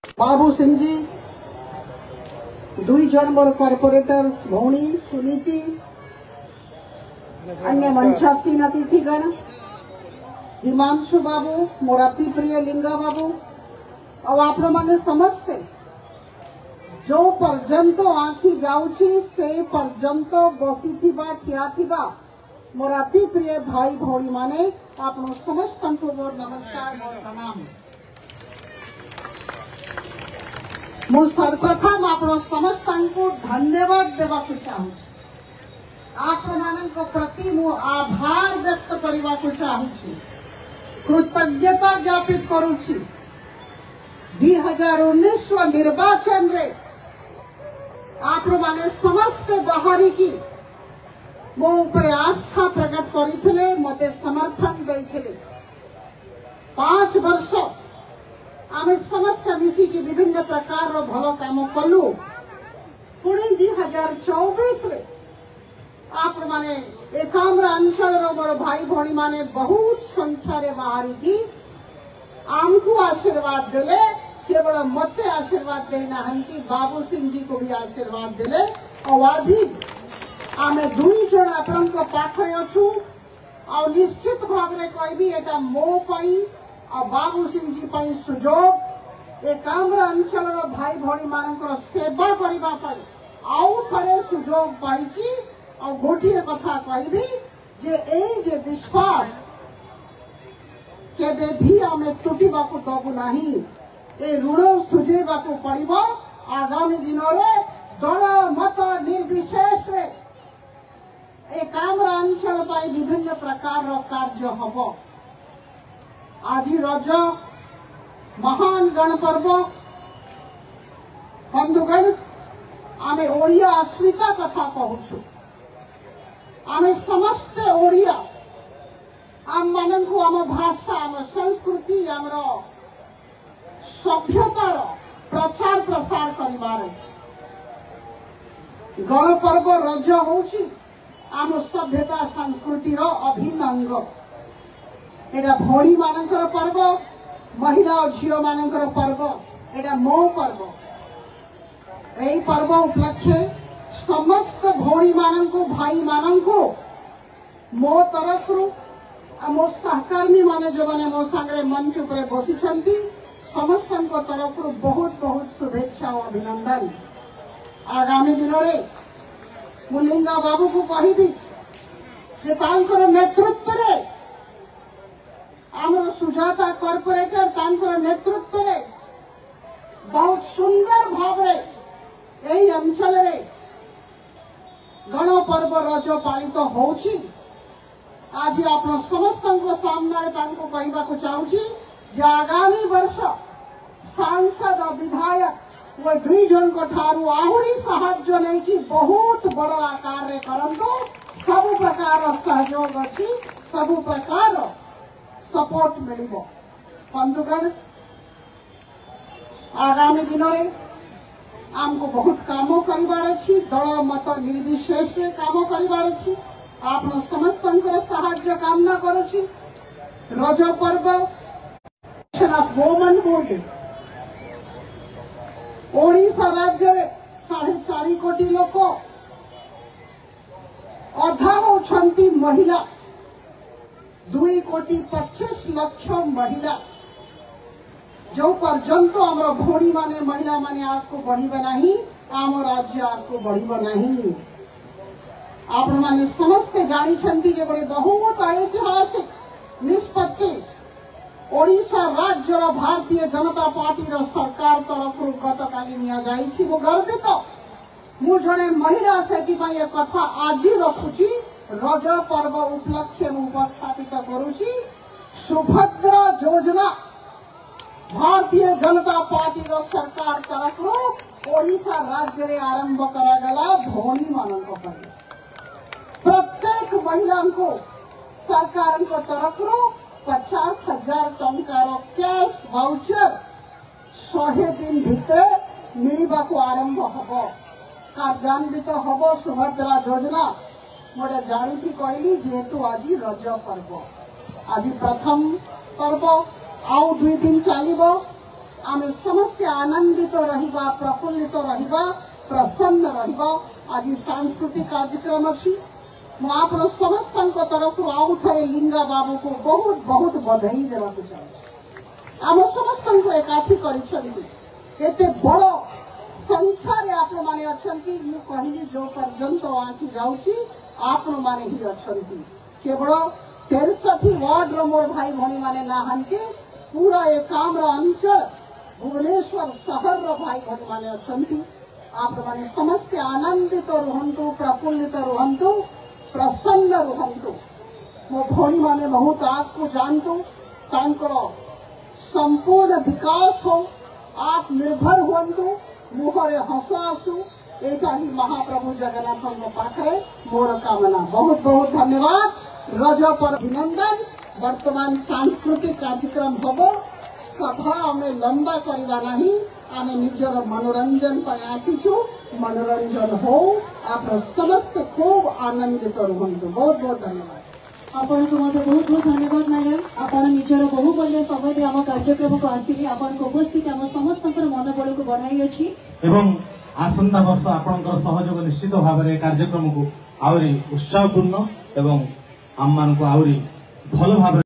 बाबू सिंह जी दुई जन मोर कॉर्पोरेटर भौणी सुनीति अन्य मंचासीन अतिथिगण हिमांशु बाबू मोर अति प्रिय लिंगा बाबू और आप मैंने समस्ते जो पर्यंत आखि जाऊँगी से पर्यंत बसी ठिया थिबा मोर अति प्रिय भाई भौणी माने आप समस्त को मोर नमस्कार मोर प्रणाम। मु सर्वप्रथम आप समस्त को धन्यवाद देवा चाहूँ आप प्रति मु आभार व्यक्त करने को चाहूँ कृतज्ञता ज्ञापित करुछि 2019 निर्वाचन रे आप माने समस्त बाहरी की मो ऊपर आस्था प्रकट करथिले मते समर्थन देथिले 5 वर्ष आमे समस्त मिसिकी विभिन्न प्रकार रो भलो काम कलु पुणी 2024 रे आप माने एकाम्र अंचल रो मोर भाई भौणी माने बहुत संख्या रे बाहरी की आमको आशीर्वाद देले केवल मते आशीर्वाद देना हंती बाबू सिंह जी को भी आशीर्वाद देले और आज आमे दुई जन आपन को पाखरे अछु और निश्चित भाव में कहबी एटा मो पई और बाबू सिंह जी पई सुजोग एकाम्र अंचल रो भाई भौणी मानकर सेवा करबा पई आउ थरे सुजोग पाइची और गोटिए कथा कहबी जे एई जे विश्वास केबे भी आमे टूटिबा को दबु नाही ए ऋण सुझेबा को पड़िबो आगामी दिनों रे दल मत निर्विशेष रे एकाम्र अंचल पाई विभिन्न प्रकार रो कार्य हबो। आज रज महान गणपर्व बंधुगण आमे ओडिया अस्मिता कथा कहूछु आमे समस्त ओडिया आम मान को आम भाषा आम संस्कृति आमर सभ्यतार प्रचार प्रसार कर गणपर्व रज होची आम सभ्यता संस्कृतिर अभिन्न अंग एटा भौणी मानकर पर्व महिला और झील मानकर पर्व एटा मो पर्व यही पर्व उपलक्षे समस्त भौणी माननको भाई माननको मो तरफ मो सहकर्मी माने जो माने मो सांगरे मंच उपरे बसी समस्त तरफ बहुत बहुत शुभेच्छा और अभिनंदन। आगामी दिन में मुलिंगा बाबू को कहबी जे तांकर नेतृत्व रे आमर सुजाता कॉर्पोरेटर तांकर नेतृत्व रे बहुत सुंदर भाव रे एई अंचल रे गणपर्व रज पालित होउची। आज आप समस्त सामने कहवा को चाहूँगी जे आगामी वर्ष सांसद और विधायक वो दुई जन को ठारू आहुरी साहाय्य नहीं कि बहुत बड़ आकार रे करंतो सब प्रकार सहयोग अच्छी सब प्रकार सपोर्ट मिलिबो। बंधुगण आगामी दिन में आमको बहुत काम करिवार अछि दल मत निर्विशेष काम करिवार अछि आप समस्त साहाय्य कामना करुछि। रज पर्व वोमन बोर्ड ओडिशा राज्य 4.5 कोटी लोक अधा होछंती महिला 2.25 लाख महिला जो पर्यंत आमर भौणी माने महिला माने आगको बढ़िबा नाही आम राज्य आगको बढ़िबा नाही। आप माने समस्ते जानी छंती जे गोटे बहुत ऐतिहासिक निष्पत्ति ओडिशा राज्य भारतीय जनता पार्टी सरकार तरफ गत काली निया जाइछि। मो गर्वित मु जने महिला सेति पई कथा आज रखुछि रज पर्व उपलक्ष्य उपस्थापित करुछि। सुभद्रा योजना भारतीय जनता पार्टी सरकार तरफ ओडिशा राज्य रे आरंभ करागला भौणी मानक पई प्रत्येक महिला को सरकार को तरफ 50,000 टंकार कैश वाउचर 100 दिन भितर मिलवा को आरंभ हब कार्यान्वित हब सुभद्रा योजना मोटे जानी कहली जेहेतु आज रज पर्व आज प्रथम पर्व आउ 2 दिन चलो आमे समस्ते आनंदित रहिबा, प्रफुल्लित रहिबा, प्रसन्न रहिबा। आज सांस्कृतिक कार्यक्रम अछि। आप समस्त तरफ आउ थे लिंगा बाबू को बहुत बहुत बधाई देवाक चाहिए। आम समस्त एकाठी करते बड़ संख्या आप माने अच्छी कहली जो पर्यंत आँखि जाऊँगी आप माने ही अच्छा केवल 63 वार्ड मोर भाई भौणी माने नहांती पूरा एकाम्र अंचल भुवनेश्वर शहर रो भाई भौणी माने अच्छी आप माने समस्ते आनंदित रुहंतु, प्रफुल्लित रुहंतु, प्रसन्न रुहंतु। मो भौणी माने बहुत आपको जानतु तांकर संपूर्ण विकास हो, आत्मनिर्भर हुंतु, मुहरे हस आसु। एटा ही महाप्रभु जगन्नाथ पाखे मोर कामना। बहुत बहुत धन्यवाद। रज पर अभिनंदन। वर्तमान सांस्कृतिक कार्यक्रम हम सभा आम लंबा करवा नहीं, आम निजर मनोरंजन पर आसीचु। मनोरंजन हो, आप समस्त खूब आनंदित रुहंतु। बहुत बहुत धन्यवाद। आपण को बहुत बहुत धन्यवाद मैडम। आपण निजर बहुमूल्य समय आम कार्यक्रम को आसिले आपण को उपस्थित आम समस्त मनोबल को बढ़ाई अछि एवं आसंता वर्ष आपनकर सहयोग निश्चित भाव में कार्यक्रम को आउरी उत्साहपूर्ण एवं आम मान को आउरी भल भाव